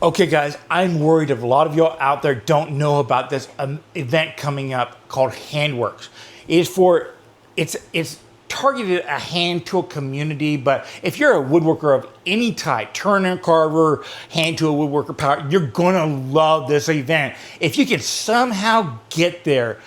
Okay guys, I'm worried if a lot of y'all out there don't know about this event coming up called Handworks. It's targeted a hand tool community, but if you're a woodworker of any type, turner, carver, hand tool woodworker, power, you're gonna love this event. If you can somehow get there,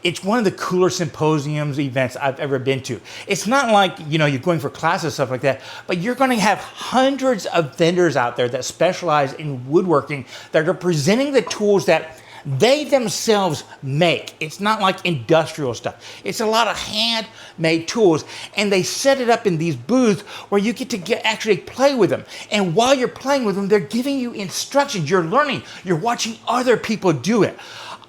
it's one of the cooler symposiums events I've ever been to. It's not like, you're going for classes, stuff like that, but you're going to have hundreds of vendors out there that specialize in woodworking that are presenting the tools that they themselves make. It's not like industrial stuff. It's a lot of handmade tools, and they set it up in these booths where you get to actually play with them. And while you're playing with them, they're giving you instructions. You're learning. You're watching other people do it.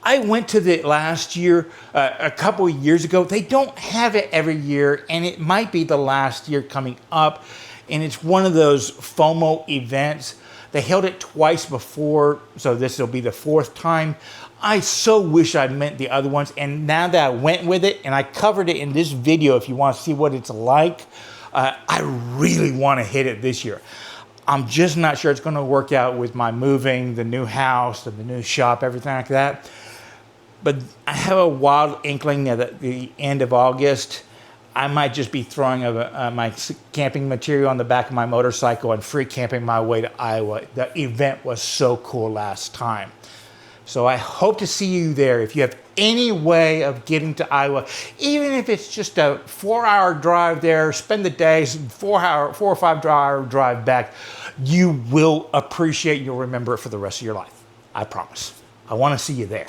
I went to the last year, a couple of years ago. They don't have it every year, and it might be the last year coming up. And it's one of those FOMO events. They held it twice before, so this will be the fourth time. I so wish I meant the other ones, and now that I went with it, and I covered it in this video if you want to see what it's like, I really want to hit it this year. I'm just not sure it's going to work out with my moving, the new house, the new shop, everything like that. But I have a wild inkling that at the end of August, I might just be throwing my camping material on the back of my motorcycle and free camping my way to Iowa. The event was so cool last time. So I hope to see you there. If you have any way of getting to Iowa, even if it's just a 4-hour drive there, spend the day, 4 or 5 hour drive back, you will appreciate, you'll remember it for the rest of your life. I promise. I want to see you there.